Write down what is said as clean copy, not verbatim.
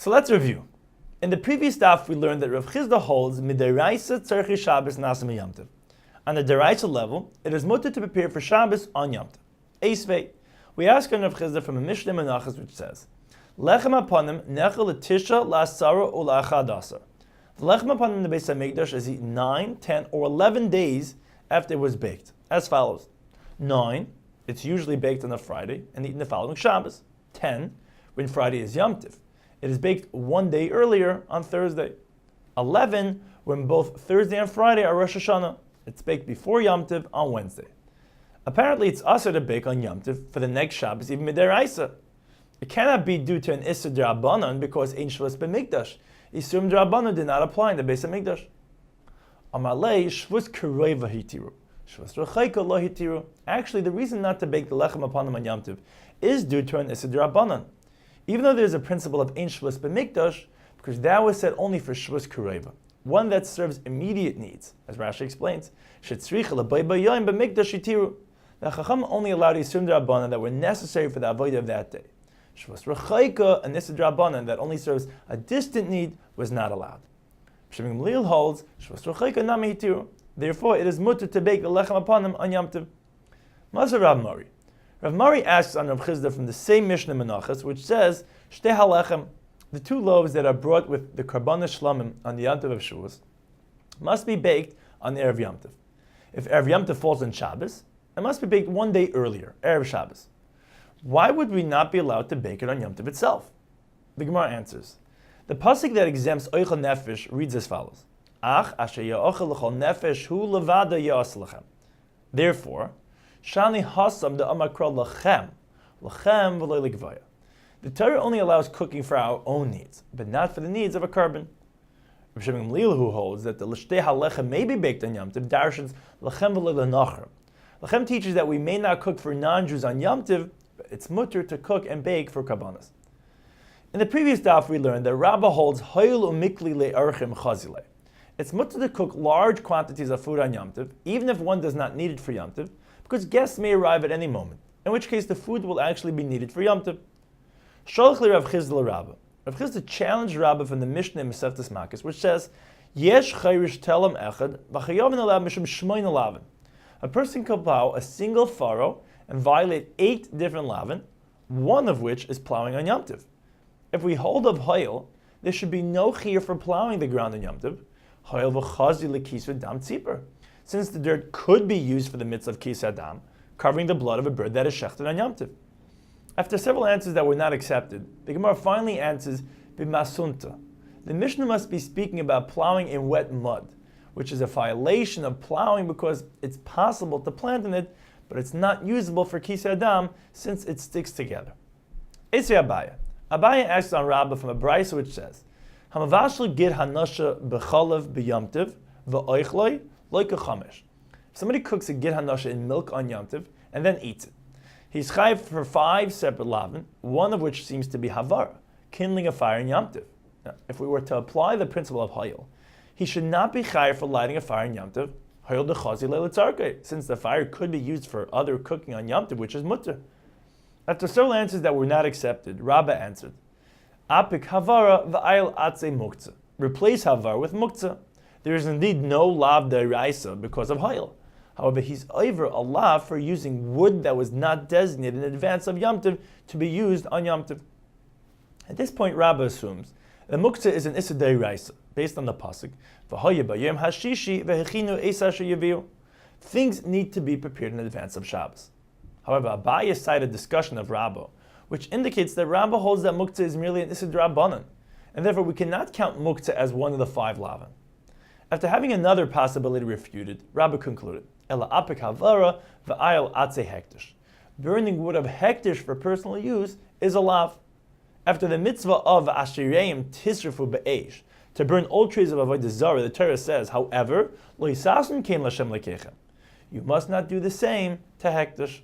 So let's review. In the previous daf, we learned that Rav Chizda holds midiraisa tzarchi Shabbos nasam Yom Tov. On the deraisa level, it is mutter to prepare for Shabbos on Yom Tov. Eisvei, we ask on Rav Chizda from a Mishnah Menachos which says, Lechem apanim nechel l'tisha la'asara u'la'achadasar. The lechem apanim in the Beis HaMikdash is eaten 9, 10, or 11 days after it was baked, as follows. 9, it's usually baked on a Friday and eaten the following Shabbos. 10, when Friday is Yom Tov. It is baked one day earlier on Thursday. 11, when both Thursday and Friday are Rosh Hashanah. It's baked before Yom Tov on Wednesday. Apparently, it's also to bake on Yom Tov for the next Shabbos, even midiraisa. It cannot be due to an Issur D'Rabbanan because Ein Shvus B'Mikdash. Issur D'Rabbanan did not apply in the Beis HaMikdash. Amalei Shvus Kereva Hitiru. Shvus Rechaika Lo Hitiru. Actually, the reason not to bake the lechem upon them on Yom Tov is due to an Issur D'Rabbanan. Even though there's a principle of Ein Shvus B'Mikdash, because that was said only for Shvus Kereva, one that serves immediate needs, as Rashi explains. Shetzricha l'bay b'yoyim b'mikdash hitiru. The Chacham only allowed Isurim D'Rabbanan that were necessary for the avodah of that day. Shvus Rechaika, an Issur D'Rabbanan that only serves a distant need, was not allowed. Shimon Gamliel holds Shvus Rechaika nami hitiru. Therefore, it is mutter to bake the lechem upon him on Yom Tov. Mazar Rav Mari. Rav Mari asks on Rav Chizda from the same Mishnah Menachos, which says, Shtei halechem, the 2 loaves that are brought with the karbanos shlamim on the Yom Tov of Shavuos must be baked on Erev Yom Tov. If Erev Yom Tov falls on Shabbos, it must be baked one day earlier, Erev Shabbos. Why would we not be allowed to bake it on Yom Tov itself? The Gemara answers, the pasuk that exempts Oichel Nefesh reads as follows, Ach asher ya'ochel l'chol nefesh hu levada ya'as lechem. Therefore, Shani hasam de amakra lechem v'lo legvaya. The Torah only allows cooking for our own needs, but not for the needs of a carbon. Rav Shimon Gamliel, who holds that the l'shtei halechem may be baked on Yom Tov, darshans lechem v'lo lenachar. Lechem teaches that we may not cook for non-Jews on Yom Tov, but it's mutter to cook and bake for karbanos. In the previous daf, we learned that Rabbah holds hoyel umikli le'archim chazile. It's mutter to cook large quantities of food on Yom Tov, even if one does not need it for Yom Tov, because guests may arrive at any moment, in which case the food will actually be needed for Yom Tov. Sholach li Rav Chizda Rabbah. Rav Chizda challenged Rabbah from the Mishnah in Masechtas Makos, which says, Yesh chayrish telam echad v'chayovin alav mishum shmoin alavin. A person can plow a single furrow and violate 8 different lavin, one of which is plowing on Yom Tov. If we hold up hoyel, there should be no chiyur for plowing the ground on Yom Tov. Hoyel v'chazi l'kisu dam tzipor, since the dirt could be used for the mitzvah of kis adam, covering the blood of a bird that is shechted on Yom Tov. After several answers that were not accepted, the Gemara finally answers b'masunta. The Mishnah must be speaking about plowing in wet mud, which is a violation of plowing because it's possible to plant in it, but it's not usable for kis adam since it sticks together. Esrei Abaya. Abaya asks on Rabbah from a brayso which says, Hamavashel gid hanasha b'chalav b'yom tov v'oichloi loy k'chamesh. If somebody cooks a gid hanasha in milk on Yom Tov and then eats it, he's chayiv for 5 separate lavin, one of which seems to be havara, kindling a fire in Yom Tov. Now, if we were to apply the principle of hayil, he should not be chayiv for lighting a fire in Yom Tov, hayil dechazi le'letzarkei, since the fire could be used for other cooking on Yom Tov, which is mutter. After several answers that were not accepted, Rabbah answered, Apik havara v'ayil atze muktzah. Replace havara with muktzah. There is indeed no lav deraisa because of hayil. However, he's over a lav for using wood that was not designated in advance of Yom Tov to be used on Yom Tov. At this point, Rabbah assumes that muktzah is an issur deraisa, based on the pasuk, v'hoye b'yom hashishi v'hechinu eisa sheyaviu. Things need to be prepared in advance of Shabbos. However, Abaya cited a discussion of Rabbah, which indicates that Rabbah holds that muktzah is merely an issur d'Rabbanan, and therefore we cannot count muktzah as one of the 5 lavin. After having another possibility refuted, Rabbah concluded, Ela apik havara v'ayil atze hektish. Burning wood of hektish for personal use is a lav. After the mitzvah of ashireim tisrafu be'esh, to burn old trees of avodah zarah, the Torah says, however, lo yisasun kein l'Hashem lekechem. You must not do the same to hektish.